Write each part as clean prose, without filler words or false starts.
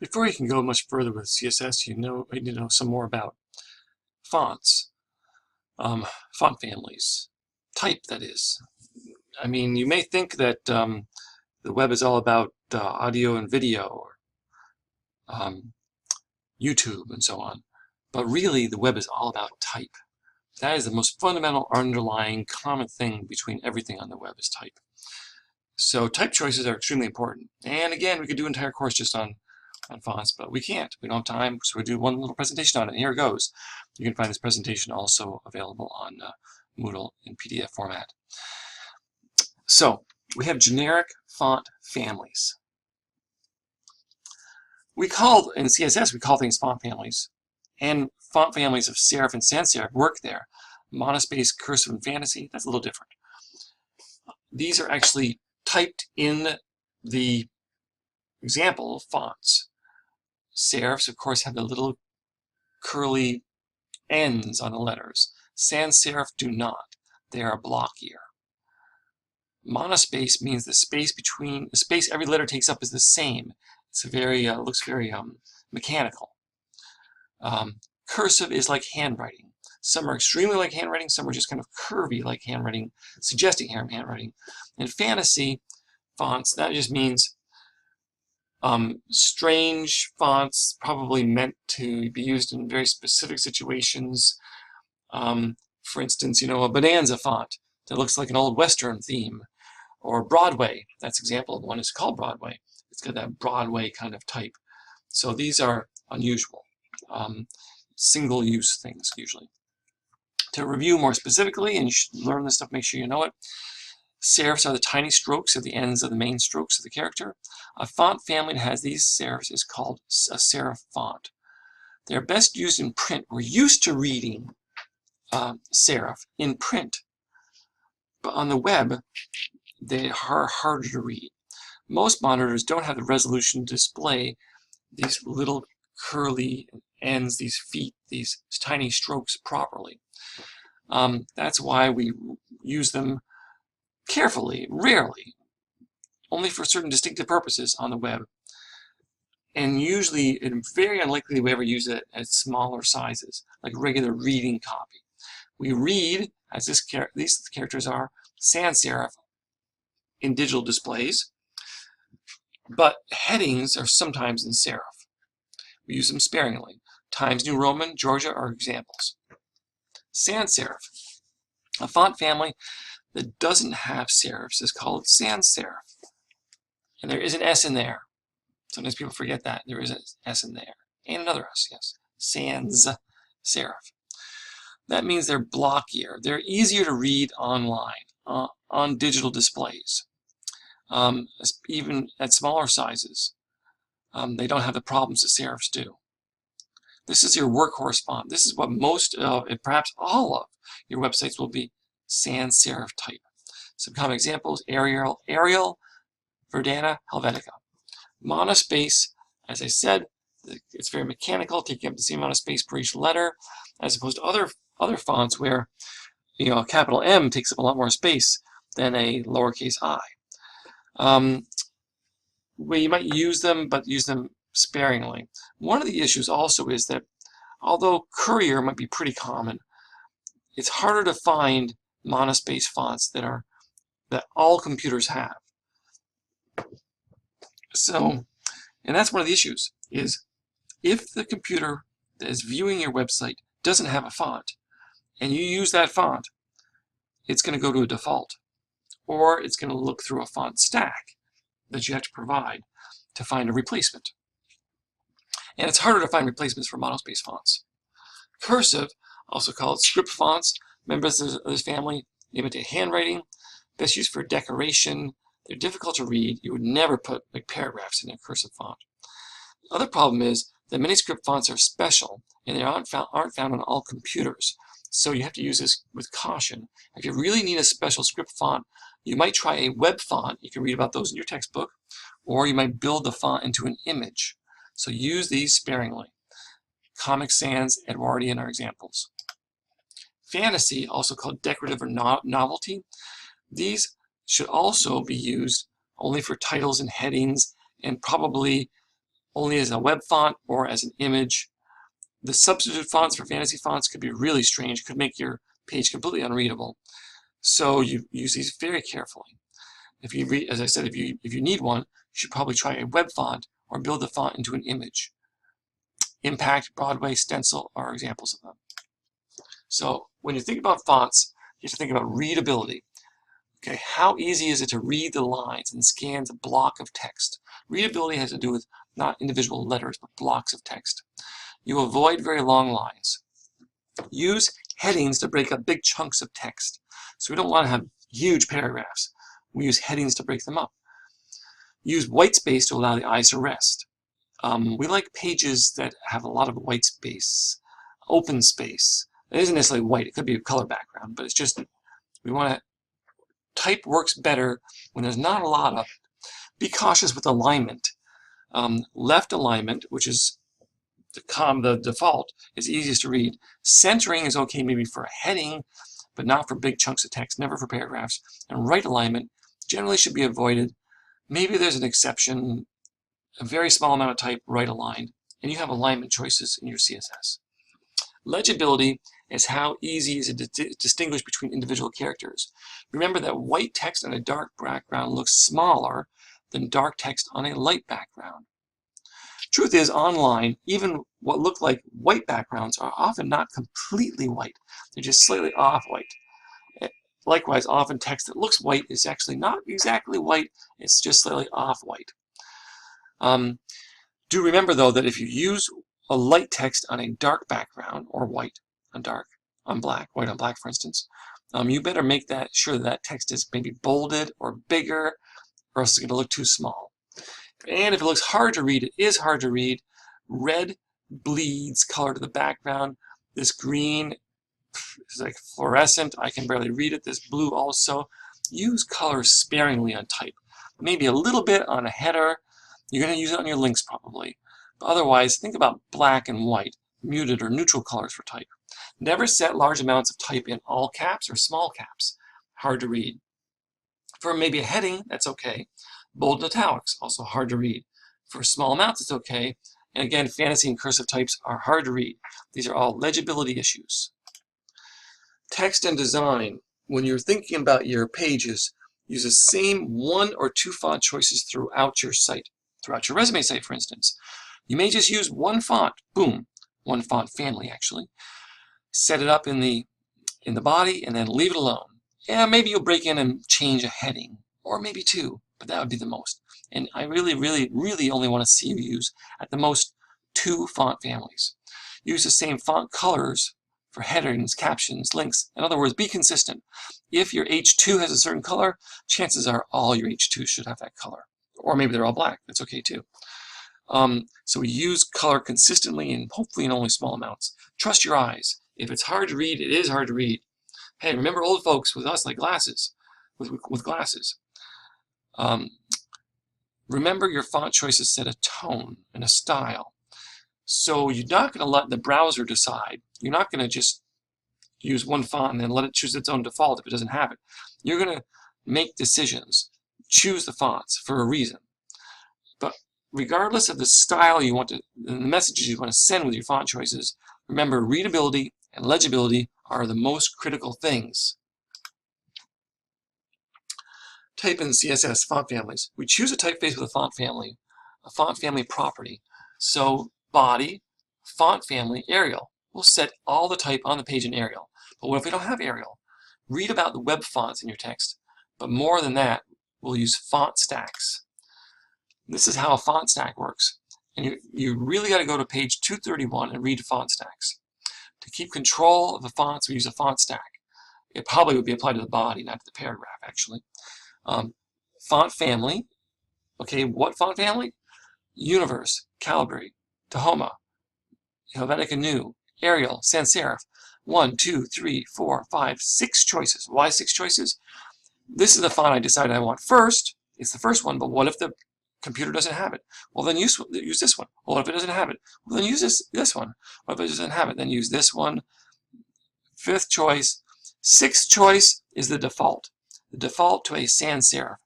Before you can go much further with CSS, you need to know some more about fonts, font families, type, that is. I mean, you may think that the web is all about audio and video, or YouTube and so on, but really the web is all about type. That is the most fundamental underlying common thing between everything on the web is type. So type choices are extremely important. And again, we could do an entire course just on fonts, but we can't. We don't have time, so we'll do one little presentation on it. And here it goes. You can find this presentation also available on Moodle in PDF format. So we have generic font families. In CSS, we call things font families. And font families of serif and sans serif work there. Monospace, cursive, and fantasy, that's a little different. These are actually typed in the example fonts. Serifs, of course, have the little curly ends on the letters. Sans serif do not. They are blockier. Monospace means the space every letter takes up is the same. It's looks very mechanical. Cursive is like handwriting. Some are extremely like handwriting, some are just kind of curvy like handwriting, suggesting handwriting. And fantasy fonts, that just means strange fonts, probably meant to be used in very specific situations. For instance, a Bonanza font that looks like an old Western theme. Or Broadway, that's an example of one. It's called Broadway. It's got that Broadway kind of type. So these are unusual. Single-use things, usually. To review more specifically, and you should learn this stuff, make sure you know it, serifs are the tiny strokes at the ends of the main strokes of the character. A font family that has these serifs is called a serif font. They're best used in print. We're used to reading serif in print, but on the web, they are harder to read. Most monitors don't have the resolution to display these little curly ends, these feet, these tiny strokes properly. That's why we use them carefully, rarely, only for certain distinctive purposes on the web. And usually, it's very unlikely we ever use it at smaller sizes, like regular reading copy. We read, as these characters are, sans serif in digital displays, but headings are sometimes in serif. We use them sparingly. Times New Roman, Georgia are examples. Sans serif. A font family that doesn't have serifs is called sans serif. And there is an S in there. Sometimes people forget that. There is an S in there. And another S, yes. Sans serif. That means they're blockier. They're easier to read online, on digital displays. Even at smaller sizes, they don't have the problems that serifs do. This is your workhorse font. This is what most of, and perhaps all of, your websites will be sans serif type. Some common examples: Arial, Verdana, Helvetica. Monospace, as I said, it's very mechanical, taking up the same amount of space per each letter, as opposed to other fonts where a capital M takes up a lot more space than a lowercase I. Where you might use them, but use them sparingly. One of the issues also is that although Courier might be pretty common, it's harder to find monospace fonts that all computers have. So, and that's one of the issues, is if the computer that is viewing your website doesn't have a font, and you use that font, it's going to go to a default, or it's going to look through a font stack that you have to provide to find a replacement. And it's harder to find replacements for monospace fonts. Cursive, also called script fonts, members of this family imitate handwriting, best used for decoration. They're difficult to read. You would never put paragraphs in a cursive font. The other problem is that many script fonts are special, and they aren't found on all computers. So you have to use this with caution. If you really need a special script font, you might try a web font. You can read about those in your textbook, or you might build the font into an image. So use these sparingly. Comic Sans, Edwardian are examples. Fantasy, also called decorative or novelty, these should also be used only for titles and headings, and probably only as a web font or as an image. The substitute fonts for fantasy fonts could be really strange, could make your page completely unreadable. So you use these very carefully. If you read, as I said, if you need one, you should probably try a web font or build the font into an image. Impact, Broadway, Stencil are examples of them. So when you think about fonts, you have to think about readability. Okay, how easy is it to read the lines and scan the block of text? Readability has to do with not individual letters, but blocks of text. You avoid very long lines. Use headings to break up big chunks of text. So we don't want to have huge paragraphs. We use headings to break them up. Use white space to allow the eyes to rest. We like pages that have a lot of white space, open space. It isn't necessarily white. It could be a color background, but it's just we want to. Type works better when there's not a lot of it. Be cautious with alignment. Left alignment, which is the default, is easiest to read. Centering is okay maybe for a heading, but not for big chunks of text, never for paragraphs. And right alignment generally should be avoided. Maybe there's an exception, a very small amount of type right aligned, and you have alignment choices in your CSS. Legibility is how easy is it to distinguish between individual characters. Remember that white text on a dark background looks smaller than dark text on a light background. Truth is, online, even what look like white backgrounds are often not completely white. They're just slightly off-white. Likewise, often text that looks white is actually not exactly white, it's just slightly off-white. Do remember, though, that if you use a light text on a dark background, or white on dark, on black, white on black, for instance, you better make sure that text is maybe bolded or bigger, or else it's going to look too small. And if it looks hard to read, it is hard to read. Red bleeds color to the background. This green is like fluorescent. I can barely read it. This blue also. Use color sparingly on type. Maybe a little bit on a header. You're going to use it on your links probably. But otherwise, think about black and white, muted or neutral colors for type. Never set large amounts of type in all caps or small caps. Hard to read. For maybe a heading, that's okay. Bold and italics, also hard to read. For small amounts, it's okay. And again, fantasy and cursive types are hard to read. These are all legibility issues. Text and design. When you're thinking about your pages, use the same 1 or 2 font choices throughout your site. Throughout your resume site, for instance. You may just use one font. Boom. One font family, actually. Set it up in the body and then leave it alone. Yeah, maybe you'll break in and change a heading. Or maybe 2. But that would be the most. And I really only want to see you use, at the most, 2 font families. Use the same font colors for headings, captions, links. In other words, be consistent. If your H2 has a certain color, chances are all your H2s should have that color. Or maybe they're all black. That's okay too. So we use color consistently and hopefully in only small amounts. Trust your eyes. If it's hard to read, it is hard to read. Hey, remember old folks with us like glasses, with glasses. Remember your font choices set a tone and a style. So you're not going to let the browser decide. You're not going to just use one font and then let it choose its own default if it doesn't have it. You're going to make decisions. Choose the fonts for a reason. But regardless of the style you want to, and the messages you want to send with your font choices, remember readability and legibility are the most critical things. Type in CSS font families. We choose a typeface with a font family property. So body, font family, Arial. We'll set all the type on the page in Arial. But what if we don't have Arial? Read about the web fonts in your text. But more than that, we'll use font stacks. This is how a font stack works. And you really got to go to page 231 and read font stacks. To keep control of the fonts, we use a font stack. It probably would be applied to the body, not to the paragraph, actually. Font family. Okay, what font family? Universe, Calibri, Tahoma, Helvetica New, Arial, Sans Serif. 1, 2, 3, 4, 5, 6 choices. Why 6 choices? This is the font I decided I want first. It's the first one, but what if the computer doesn't have it? Well, then use this one. Well, what if it doesn't have it? Well, then use this one. What if it doesn't have it? Then use this one. 5th choice. 6th choice is the default. The default to a sans serif.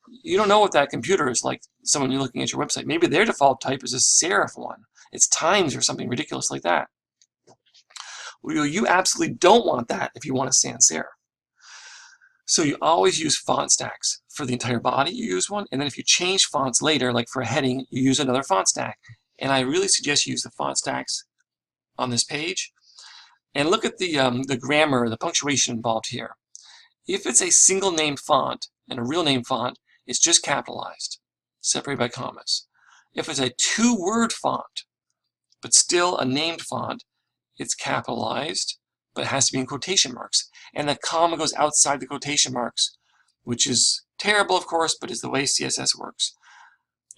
You don't know what that computer is like, someone you're looking at your website. Maybe their default type is a serif one. It's Times or something ridiculous like that. Well, you absolutely don't want that if you want a sans serif. So you always use font stacks. For the entire body, you use one, and then if you change fonts later, like for a heading, you use another font stack. And I really suggest you use the font stacks on this page. And look at the grammar, the punctuation involved here. If it's a single name font and a real name font, it's just capitalized, separated by commas. If it's a two-word font, but still a named font, it's capitalized, but it has to be in quotation marks. And the comma goes outside the quotation marks, which is terrible, of course, but is the way CSS works.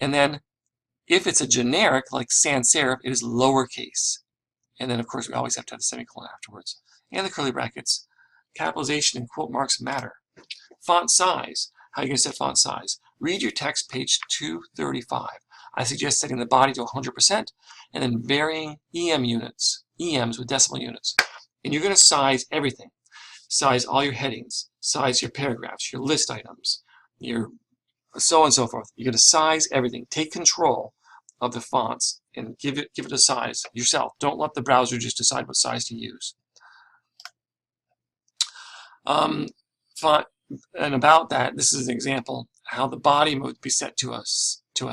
And then if it's a generic, like sans serif, it is lowercase. And then, of course, we always have to have the semicolon afterwards. And the curly brackets. Capitalization and quote marks matter. Font size. How are you going to set font size? Read your text, page 235. I suggest setting the body to 100% and then varying EMs with decimal units. And you're going to size everything. Size all your headings, size your paragraphs, your list items, your so on and so forth. You're going to size everything. Take control of the fonts and give it a size yourself. Don't let the browser just decide what size to use. Font, and about that, this is an example how the body would be set to a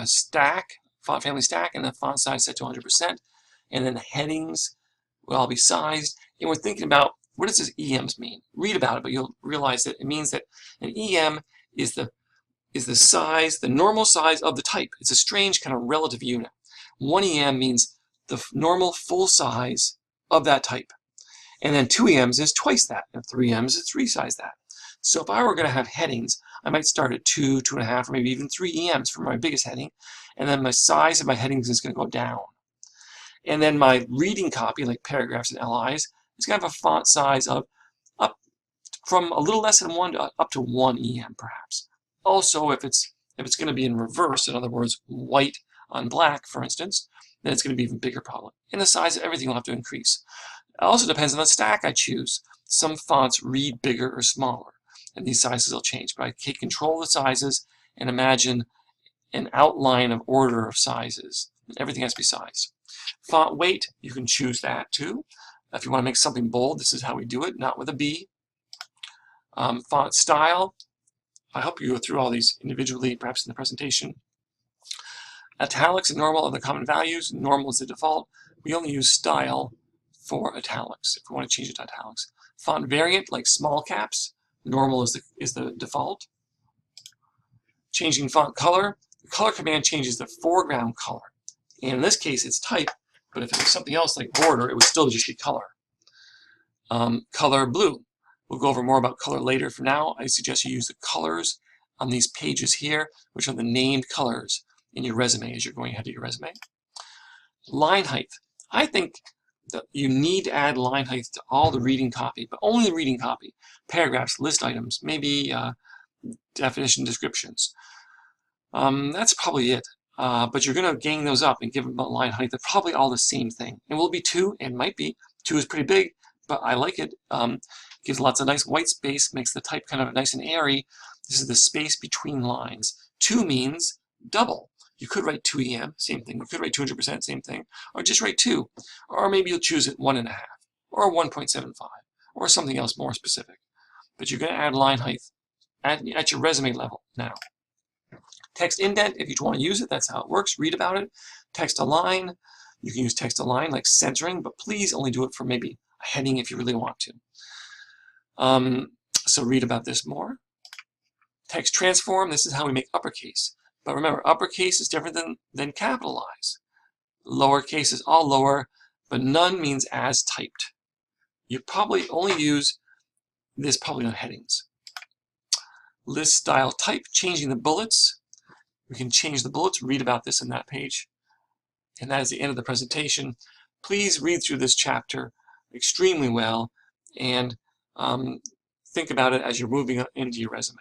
stack, font family stack, and the font size set to 100%, and then the headings will all be sized. And we're thinking about, what does this EMs mean? Read about it, but you'll realize that it means that an EM is the size, the normal size of the type. It's a strange kind of relative unit. 1 EM means the normal full size of that type. And then 2 EMs is twice that, and 3 EMs is 3 times that. So if I were going to have headings, I might start at 2, 2.5, or maybe even 3 EMs for my biggest heading, and then my size of my headings is going to go down. And then my reading copy, like paragraphs and LIs, is going to have a font size of up from a little less than 1 to up to 1 EM perhaps. Also, if it's going to be in reverse, in other words, white on black, for instance, then it's going to be even bigger problem. And the size of everything will have to increase. It also depends on the stack I choose. Some fonts read bigger or smaller, and these sizes will change. But I take control of the sizes and imagine an outline of order of sizes. Everything has to be sized. Font weight, you can choose that too. If you want to make something bold, this is how we do it, not with a B. Font style, I hope you go through all these individually, perhaps in the presentation. Italics and normal are the common values. Normal is the default. We only use style for italics if we want to change it to italics. Font variant, like small caps, normal is the default. Changing font color, the color command changes the foreground color. And in this case, it's type, but if it was something else like border, it would still just be color. Color blue. We'll go over more about color later. For now, I suggest you use the colors on these pages here, which are the named colors in your resume as you're going ahead to your resume. Line height. I think that you need to add line height to all the reading copy, but only the reading copy. Paragraphs, list items, maybe definition descriptions. That's probably it. But you're going to gang those up and give them a line height. They're probably all the same thing. And will it be 2? It might be. 2 is pretty big, but I like it. Gives lots of nice white space, makes the type kind of nice and airy. This is the space between lines. 2 means double. You could write 2 EM, same thing. You could write 200%, same thing. Or just write 2. Or maybe you'll choose it 1.5. Or 1.75. Or something else more specific. But you're going to add line height at your resume level now. Text indent, if you want to use it, that's how it works. Read about it. Text align. You can use text align like centering, but please only do it for maybe a heading if you really want to. So read about this more. Text transform, this is how we make uppercase. But remember, uppercase is different than capitalize. Lowercase is all lower, but none means as typed. You probably only use this probably on headings. List style type, changing the bullets. We can change the bullets, read about this in that page. And that is the end of the presentation. Please read through this chapter extremely well and think about it as you're moving into your resume.